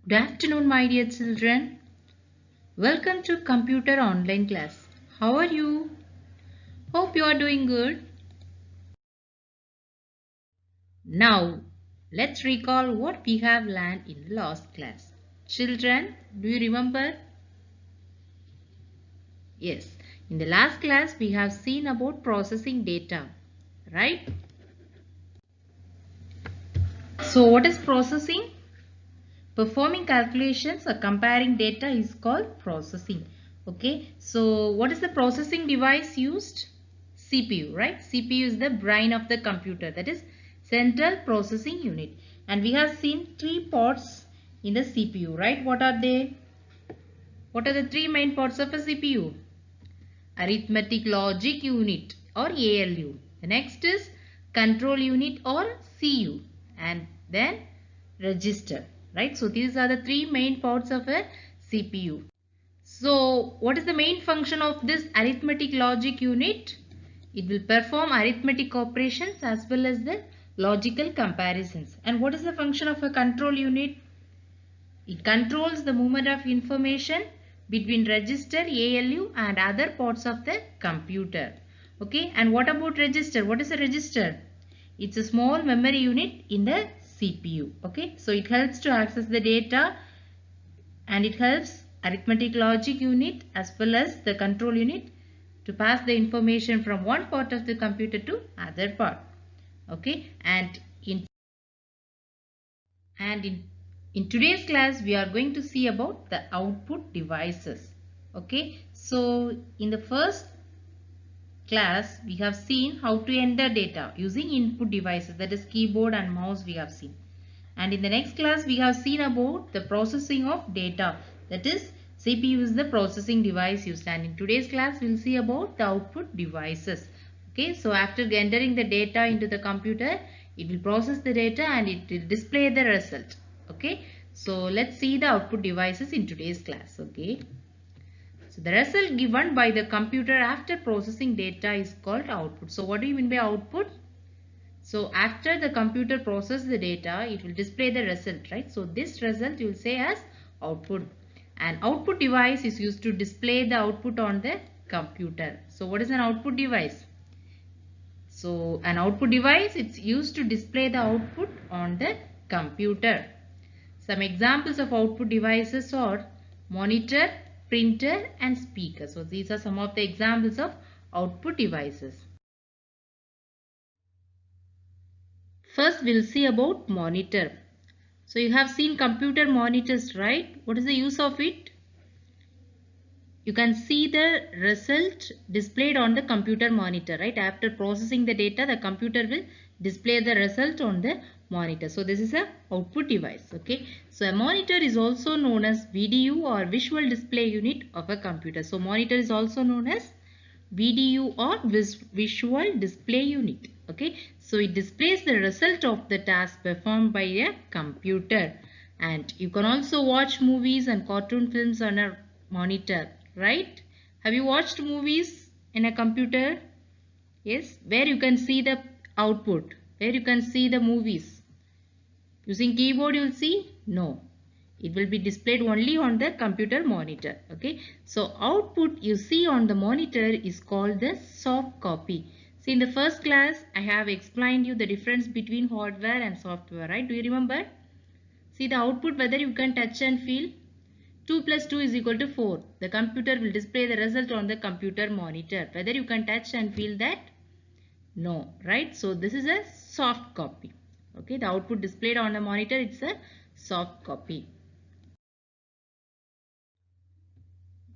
Good afternoon, my dear children. Welcome to computer online class. How are you? Hope you are doing good. Now, let's recall what we have learned in the last class. Children, do you remember? Yes, in the last class we have seen about processing data, right? So, what is processing? Performing calculations or comparing data is called processing. Okay, so what is the processing device used? CPU, right? CPU is the brain of the computer, that is central processing unit. And we have seen three parts in the CPU, right? What are they? What are the three main parts of a CPU? Arithmetic logic unit or ALU. The next is control unit or CU, and then register, right? So these are the three main parts of a CPU. So what is the main function of this arithmetic logic unit? It will perform arithmetic operations as well as the logical comparisons. And what is the function of a control unit? It controls the movement of information between register, ALU and other parts of the computer. Okay, and what about register? What is a register? It's a small memory unit in the CPU. Okay, so it helps to access the data and it helps arithmetic logic unit as well as the control unit to pass the information from one part of the computer to other part. Okay, and in today's class we are going to see about the output devices. Okay, so in the first class we have seen how to enter data using input devices, that is keyboard and mouse we have seen. And in the next class we have seen about the processing of data, that is CPU is the processing device used, and in today's class we will see about the output devices. Okay, so after entering the data into the computer, it will process the data and it will display the result. Okay, so let's see the output devices in today's class. Okay, so the result given by the computer after processing data is called output. So what do you mean by output? So after the computer processes the data, it will display the result, right? So this result you will say as output. An output device is used to display the output on the computer. So what is an output device? So an output device, it's used to display the output on the computer. Some examples of output devices are monitor, printer and speaker. So these are some of the examples of output devices. First we'll see about monitor. So you have seen computer monitors, right? What is the use of it? You can see the result displayed on the computer monitor, right? After processing the data, the computer will display the result on the monitor. So this is a output device. Okay, so a monitor is also known as VDU or visual display unit of a computer. So monitor is also known as VDU or visual display unit. Okay, so it displays the result of the task performed by a computer, and you can also watch movies and cartoon films on a monitor, right? Have you watched movies in a computer? Yes, where you can see the output, where you can see the movies. Using keyboard you will see? No. It will be displayed only on the computer monitor. Okay. So output you see on the monitor is called the soft copy. See, in the first class I have explained you the difference between hardware and software, right? Do you remember? See the output, whether you can touch and feel. 2 plus 2 is equal to 4. The computer will display the result on the computer monitor. Whether you can touch and feel that? No, right? So this is a soft copy. Okay, the output displayed on the monitor, it's a soft copy.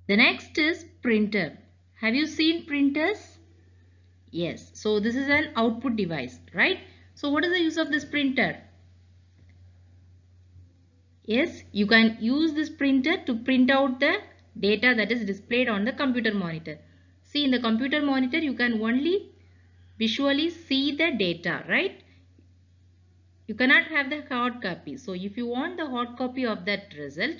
The next is printer. Have you seen printers? Yes. So this is an output device, right? So what is the use of this printer? Yes, you can use this printer to print out the data that is displayed on the computer monitor. See, in the computer monitor you can only visually see the data, right? You cannot have the hard copy. So if you want the hard copy of that result,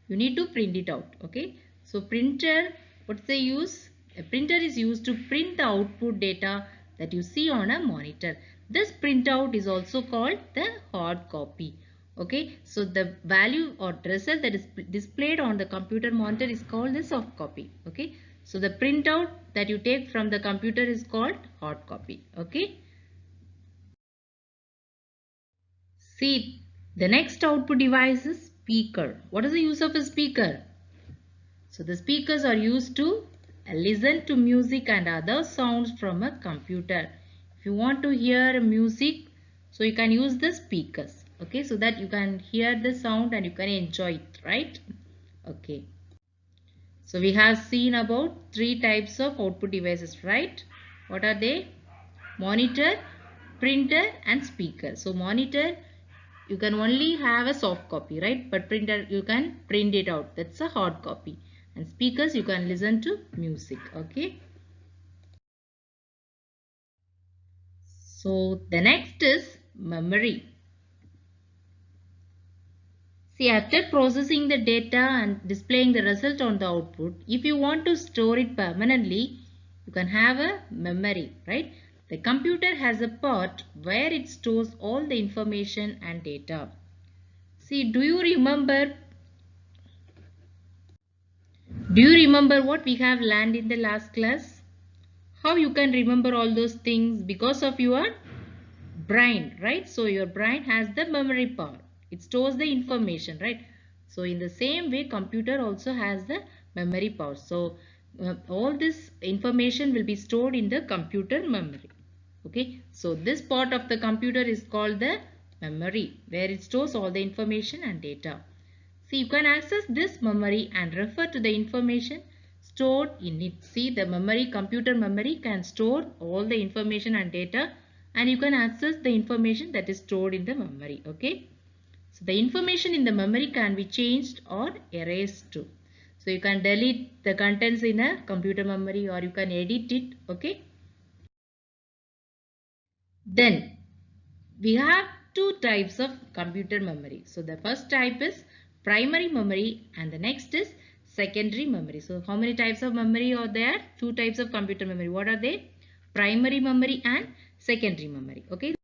you need to print it out. Okay. So printer, what's the use? A printer is used to print the output data that you see on a monitor. This printout is also called the hard copy. Okay, so the value or result that is displayed on the computer monitor is called the soft copy. Okay, so the printout that you take from the computer is called hard copy. Okay, see, the next output device is speaker. What is the use of a speaker? So the speakers are used to listen to music and other sounds from a computer. If you want to hear music, so you can use the speakers. Okay, so that you can hear the sound and you can enjoy it, right? Okay. So we have seen about three types of output devices, right? What are they? Monitor, printer and speaker. So monitor, you can only have a soft copy, right? But printer, you can print it out. That's a hard copy. And speakers, you can listen to music. Okay. So the next is memory. See, after processing the data and displaying the result on the output, if you want to store it permanently, you can have a memory, right? The computer has a part where it stores all the information and data. See, do you remember what we have learned in the last class? How you can remember all those things? Because of your brain, right? So your brain has the memory power. It stores the information, right? So in the same way, computer also has the memory power. So all this information will be stored in the computer memory. Okay, so this part of the computer is called the memory, where it stores all the information and data. See, you can access this memory and refer to the information stored in it. See, the memory, computer memory can store all the information and data, and you can access the information that is stored in the memory. Okay. So the information in the memory can be changed or erased too. So you can delete the contents in a computer memory or you can edit it. Okay. Then we have two types of computer memory. So the first type is primary memory and the next is secondary memory. So how many types of memory are there? Two types of computer memory. What are they? Primary memory and secondary memory. Okay.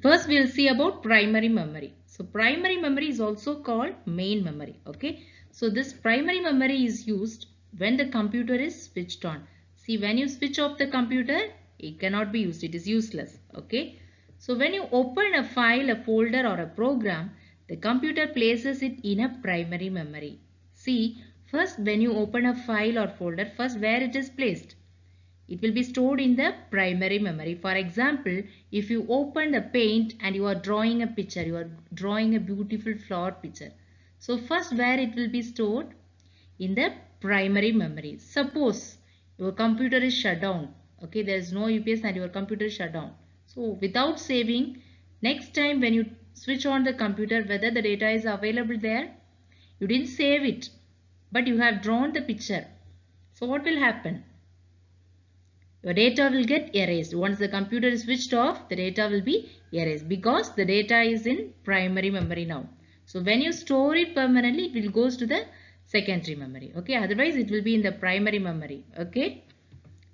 First we will see about primary memory. So primary memory is also called main memory. Okay. So this primary memory is used when the computer is switched on. See, when you switch off the computer, it cannot be used. It is useless. Okay. So when you open a file, a folder or a program, the computer places it in a primary memory. See, first when you open a file or folder, first where it is placed? It will be stored in the primary memory. For example, if you open the paint and you are drawing a picture, you are drawing a beautiful flower picture. So first where it will be stored? In the primary memory. Suppose your computer is shut down. Okay, there is no UPS and your computer is shut down. So without saving, next time when you switch on the computer, whether the data is available there, you didn't save it, but you have drawn the picture. So what will happen? Your data will get erased. Once the computer is switched off, the data will be erased because the data is in primary memory now. So when you store it permanently, it will goes to the secondary memory. Okay, otherwise it will be in the primary memory. Okay.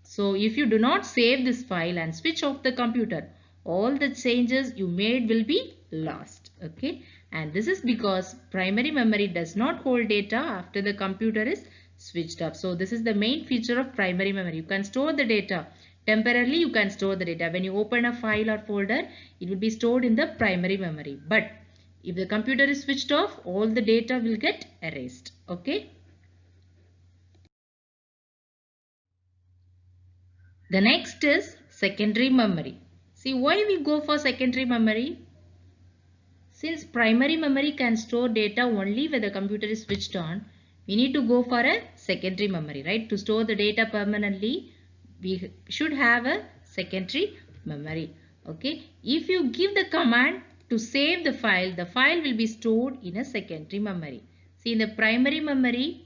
So if you do not save this file and switch off the computer, all the changes you made will be lost. Okay. And this is because primary memory does not hold data after the computer is switched off. So this is the main feature of primary memory. You can store the data. Temporarily you can store the data. When you open a file or folder, it will be stored in the primary memory. But if the computer is switched off, all the data will get erased. Okay. The next is secondary memory. See, why we go for secondary memory? Since primary memory can store data only when the computer is switched on, we need to go for a secondary memory, right? To store the data permanently, we should have a secondary memory. Okay. If you give the command to save the file will be stored in a secondary memory. See, in the primary memory,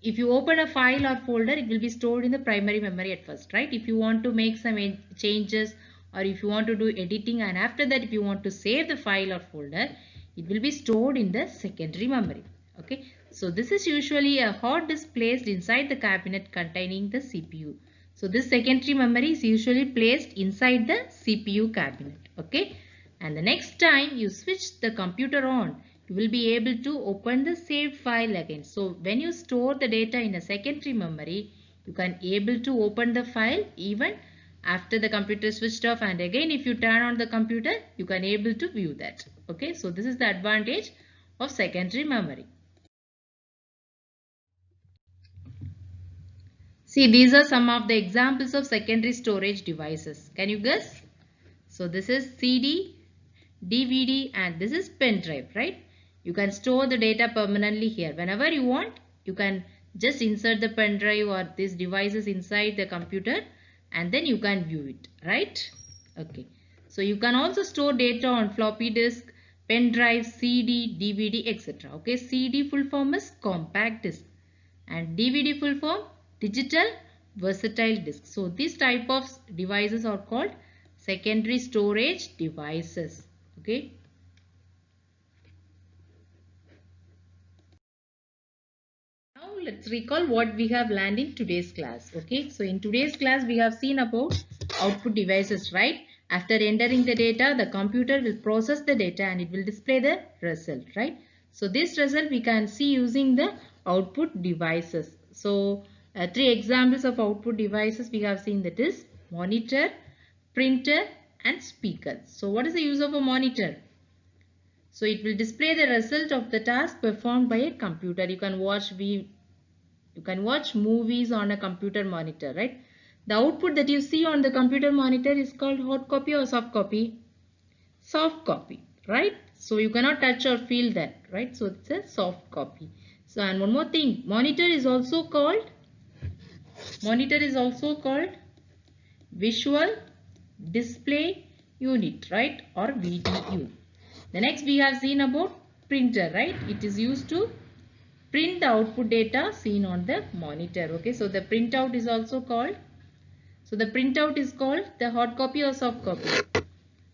if you open a file or folder, it will be stored in the primary memory at first, right? If you want to make some changes or if you want to do editing, and after that if you want to save the file or folder, it will be stored in the secondary memory. Okay, so this is usually a hard disk placed inside the cabinet containing the CPU. So this secondary memory is usually placed inside the CPU cabinet. Okay. And the next time you switch the computer on, you will be able to open the saved file again. So when you store the data in a secondary memory, you can able to open the file even after the computer switched off, and again if you turn on the computer, you can able to view that. Okay. So this is the advantage of secondary memory. See, these are some of the examples of secondary storage devices. Can you guess? So this is CD, DVD, and this is pen drive, right? You can store the data permanently here. Whenever you want, you can just insert the pen drive or these devices inside the computer and then you can view it, right? Okay. So you can also store data on floppy disk, pen drive, CD, DVD, etc. Okay. CD full form is compact disk and DVD full form digital versatile disk. So these type of devices are called secondary storage devices. Okay. Now let's recall what we have learned in today's class. Okay. So in today's class we have seen about output devices, right? After entering the data, the computer will process the data and it will display the result, right? So this result we can see using the output devices. So three examples of output devices we have seen, that is monitor, printer and speaker. So what is the use of a monitor? So it will display the result of the task performed by a computer. You can watch movies on a computer monitor, right? The output that you see on the computer monitor is called hard copy or soft copy? Soft copy, right? So you cannot touch or feel that, right? So it's a soft copy. So and one more thing, monitor is also called visual display unit, right? Or VDU. The next we have seen about printer, right? It is used to print the output data seen on the monitor. Okay, so the printout is also called, the hard copy or soft copy.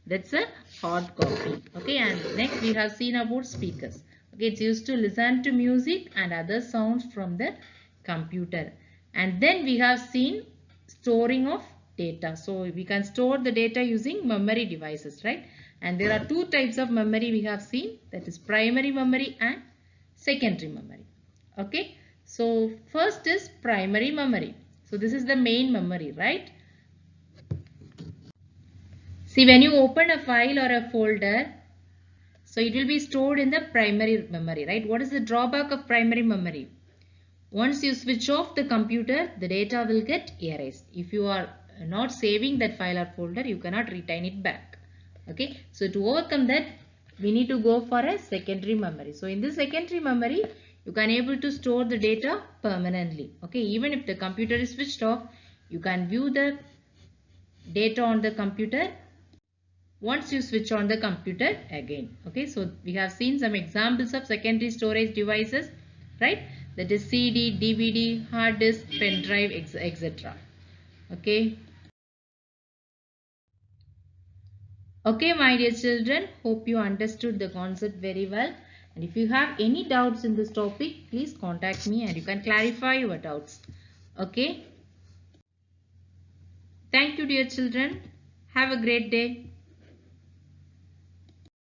That's a hard copy. Okay, and next we have seen about speakers. Okay, it's used to listen to music and other sounds from the computer. And then we have seen storing of data. So we can store the data using memory devices, right? And there are two types of memory we have seen, that is primary memory and secondary memory. Okay, so first is primary memory. So this is the main memory, right? See, when you open a file or a folder, so it will be stored in the primary memory, right? What is the drawback of primary memory? Once you switch off the computer, the data will get erased. If you are not saving that file or folder, you cannot retain it back. Okay, so to overcome that, we need to go for a secondary memory. So in this secondary memory, you can able to store the data permanently. Okay, even if the computer is switched off, you can view the data on the computer once you switch on the computer again. Okay, so we have seen some examples of secondary storage devices, right? That is CD, DVD, hard disk, pen drive, etc. Okay. Okay, my dear children, hope you understood the concept very well. And if you have any doubts in this topic, please contact me and you can clarify your doubts. Okay. Thank you, dear children. Have a great day.